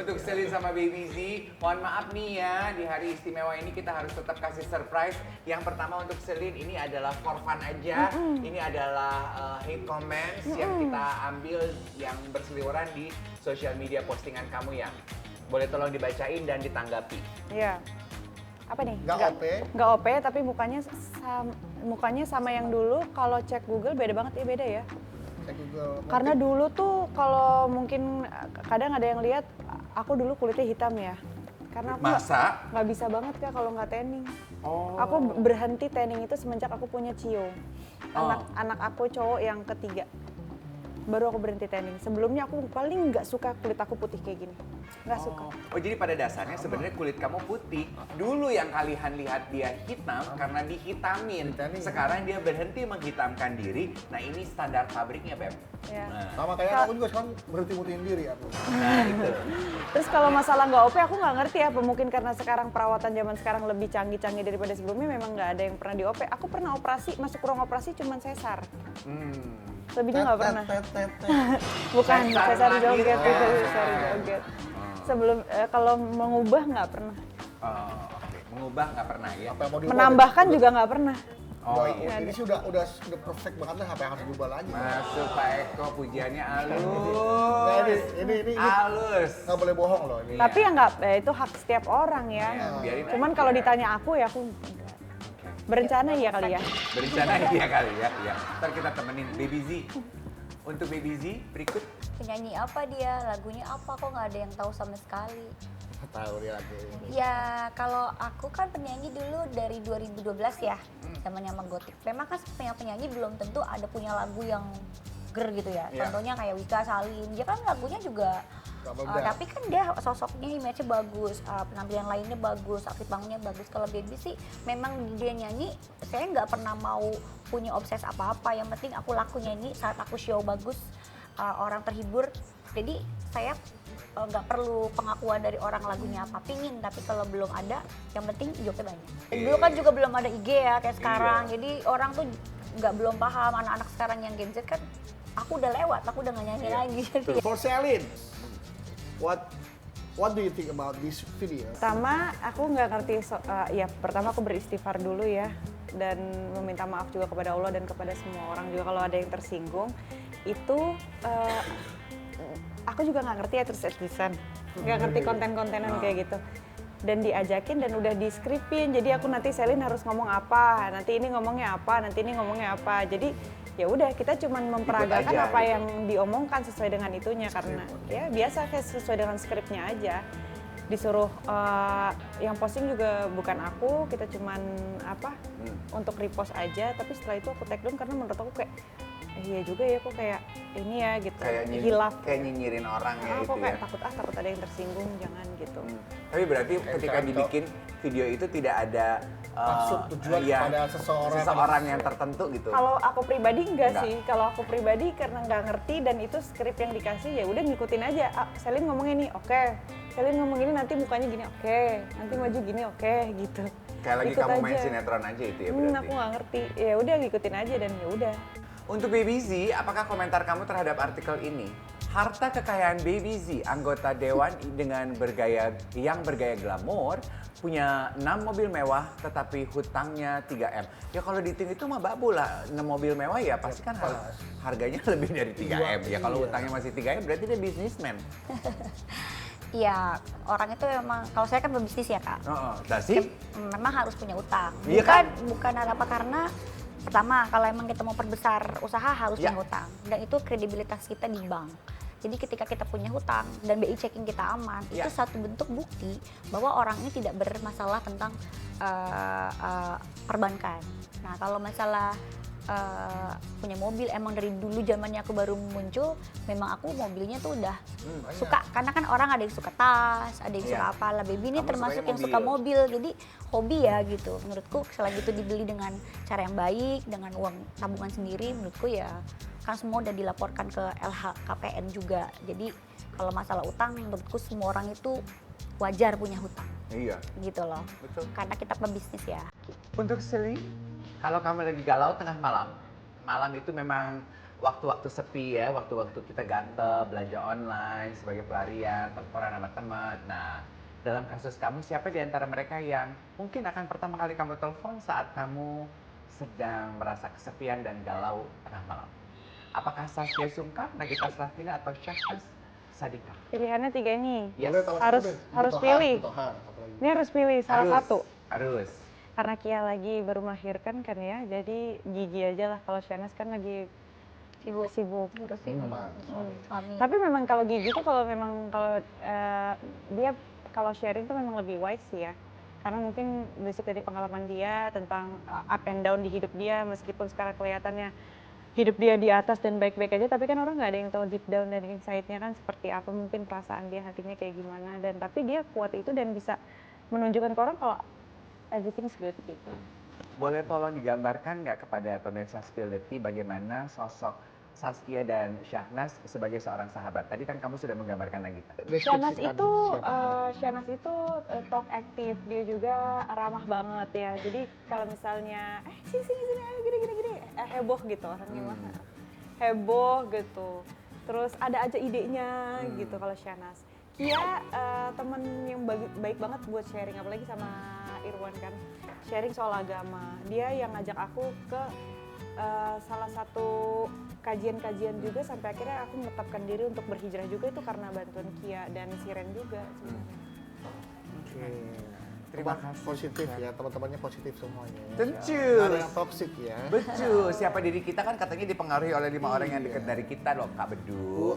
Untuk Celine sama Baby Z, mohon maaf nih ya, di hari istimewa ini kita harus tetap kasih surprise. Yang pertama untuk Celine ini adalah for fun aja. Ini adalah hate comments yang kita ambil yang berseliweran di sosial media postingan kamu yang boleh tolong dibacain dan ditanggapi. Iya. Apa nih? Nggak OP, tapi mukanya sama yang dulu. Kalau cek Google beda banget ya, beda ya. cek Google. Karena dulu tuh kalau mungkin kadang ada yang lihat aku dulu kulitnya hitam ya. Karena aku Masa? nggak bisa banget Kak kalau nggak tanning. Oh. Aku berhenti tanning itu semenjak aku punya Cio. Anak aku cowok yang ketiga. Baru aku berhenti tanning. Sebelumnya aku paling nggak suka kulit aku putih kayak gini. Nggak suka. Oh, jadi pada dasarnya sebenarnya kulit kamu putih. Dulu yang kalian lihat dia hitam karena dihitamin. Sekarang dia berhenti menghitamkan diri. Nah, ini standar pabriknya, Beb. Ya. Nah, Sama kayak aku juga sekarang berhenti mutihin diri aku. nah itu. Terus kalau masalah nggak OP aku nggak ngerti apa. Mungkin karena sekarang perawatan zaman sekarang lebih canggih-canggih daripada sebelumnya. Memang nggak ada yang pernah di OP. Aku pernah operasi, masuk ruang operasi cuman sesar. Lebihnya nggak pernah. Bukan sesar joget, itu sesar joget. Sebelum kalau mengubah nggak pernah. Oke. Mengubah nggak pernah ya? Apa yang mau diubah? Menambahkan juga nggak pernah. Oh iya. Ini sih udah perfect banget lah, apa yang harus diubah lagi. Masuk Pak Eko, pujiannya halus. Nah, ini Halus. nggak boleh bohong loh ini. Tapi ya nggak, itu hak setiap orang ya. biarin Cuman aja. kalau ditanya aku ya aku berencana iya kali ya. Berencana iya kali ya. Ya. Ntar kita temenin Baby Z. Untuk Baby Z berikut. Penyanyi apa dia, lagunya apa, kok nggak ada yang tahu sama sekali. Tahu dia lagi. Ya kalau aku kan penyanyi dulu dari 2012 ya, zamannya sama Gotik. Memang kan penyanyi belum tentu ada punya lagu yang ger gitu ya. Iya. Contohnya kayak Wika Salim, dia kan lagunya juga tapi kan dia sosoknya image-nya bagus, penampilan lainnya bagus, outfit bangunnya bagus. Kalau Baby sih memang dia nyanyi, saya nggak pernah mau punya obses apa-apa. Yang penting aku laku nyanyi saat aku show bagus, orang terhibur. Jadi saya nggak perlu pengakuan dari orang lagunya apa, pingin. Tapi kalau belum ada, yang penting jobnya banyak. Dulu kan juga belum ada IG ya kayak sekarang. Jadi orang tuh belum paham, anak-anak sekarang yang Gen Z kan, aku udah lewat, aku udah nggak nyanyi lagi. Jadi For Celine, what do you think about this video? Pertama aku nggak ngerti, ya pertama aku beristighfar dulu ya. Dan meminta maaf juga kepada Allah dan kepada semua orang juga kalau ada yang tersinggung. Itu aku juga nggak ngerti ya terus-terusan, nggak ngerti konten-kontenan kayak gitu. Dan diajakin dan udah di-scripin, jadi aku nanti Celine harus ngomong apa, nanti ini ngomongnya apa, nanti ini ngomongnya apa. Jadi ya udah kita cuman memperagakan aja, apa gitu. yang diomongkan sesuai dengan itunya, karena ya biasa kayak sesuai dengan skripnya aja. Disuruh yang posting juga bukan aku, kita cuman untuk repost aja, tapi setelah itu aku take down karena menurut aku kayak iya juga ya, kok kayak ini ya gitu, hilaf. Kayak nyinyirin orang ya Kok itu kayak ya. takut ada yang tersinggung, jangan gitu. Tapi berarti ketika dibikin video itu tidak ada Maksud tujuan kepada seseorang yang tertentu gitu. Kalau aku pribadi enggak Enggak. sih. Kalau aku pribadi karena nggak ngerti dan itu skrip yang dikasih, ya udah ngikutin aja. Celine ngomong ini, oke. Celine ngomong ini nanti mukanya gini, oke. Nanti maju gini, oke, gitu. Kayak lagi Ikut kamu main aja. sinetron aja itu ya berarti. Aku nggak ngerti. Ya udah ngikutin aja dan ya udah. Untuk Baby Z, apakah komentar kamu terhadap artikel ini? Harta kekayaan Baby Z, anggota dewan dengan bergaya glamor, punya 6 mobil mewah tetapi hutangnya 3M. Ya kalau dihitung itu mah babu lah, 6 mobil mewah ya pasti kan harganya lebih dari 3M. Ya kalau hutangnya masih 3M berarti dia bisnismen. Iya, orang itu memang, kalau saya kan berbisnis ya Kak. Sih? Memang harus punya utang. Iya kan? Bukan ada apa, karena pertama kalau emang kita mau perbesar usaha harus Ya. punya hutang. Dan itu kredibilitas kita di bank. Jadi ketika kita punya hutang dan BI checking kita aman, Ya. itu satu bentuk bukti bahwa orang ini tidak bermasalah tentang perbankan. Nah kalau masalah punya mobil, emang dari dulu zamannya aku baru muncul, memang aku mobilnya tuh udah suka, karena kan orang ada yang suka tas, ada yang suka apa lah. Baby ini Kamu termasuk sukanya yang suka mobil, jadi hobi ya gitu. Menurutku selain itu dibeli dengan cara yang baik, dengan uang tabungan sendiri, menurutku ya kan semua udah dilaporkan ke LHKPN juga. Jadi kalau masalah utang, menurutku semua orang itu wajar punya hutang. Iya. Gitu loh. Betul. Karena kita pebisnis ya. Untuk Celine, kalau kamu lagi galau tengah malam itu memang waktu-waktu sepi ya, waktu-waktu kita gatel, belanja online sebagai pelarian, teleponan sama teman. Nah, dalam kasus kamu, siapa di antara mereka yang mungkin akan pertama kali kamu telepon saat kamu sedang merasa kesepian dan galau tengah malam? Apakah Saskia Sungkar, Nagita Slavina, atau Syahnas Sadika? Pilihannya 3 ini. Yes. Boleh tahu Harus- satu deh. harus Butohan, pilih. Butohan, apalagi. Ini harus pilih salah satu. Harus. Karena Kia lagi baru melahirkan kan ya, jadi Gigi aja lah. Kalau Shanas kan lagi sibuk. Sama Suami. Tapi memang kalau Gigi tuh kalau dia kalau sharing tuh memang lebih wise sih ya. Karena mungkin basic dari pengalaman dia tentang up and down di hidup dia, meskipun sekarang kelihatannya hidup dia di atas dan baik-baik aja, tapi kan orang nggak ada yang tahu deep down dan inside-nya kan seperti apa, mungkin perasaan dia, hatinya kayak gimana. Dan tapi dia kuat itu dan bisa menunjukkan ke orang kalau everything's good gitu. Boleh tolong digambarkan nggak kepada pemirsa Spillety bagaimana sosok Saskia dan Syahnas sebagai seorang sahabat? Tadi kan kamu sudah menggambarkan Nagita. Shanas Deskripsikan itu, siapa. Shanas itu talk aktif, dia juga ramah banget ya. Jadi kalau misalnya, sini, ayo gini, heboh gitu orangnya mah. Heboh gitu. Terus ada aja idenya gitu kalau Shanas. Kia temen yang baik banget buat sharing, apalagi sama Irwan kan. Sharing soal agama. Dia yang ngajak aku ke salah satu kajian-kajian juga sampai akhirnya aku menetapkan diri untuk berhijrah juga itu karena bantuan Kia dan Siren juga sebenarnya. Oke. Terima Teman kasih. positif ya, teman-temannya positif semuanya. Ya. Tentu. Nggak ada yang toksik ya. Betul, siapa diri kita kan katanya dipengaruhi oleh 5 orang yang dekat dari kita loh, Kak Bedu.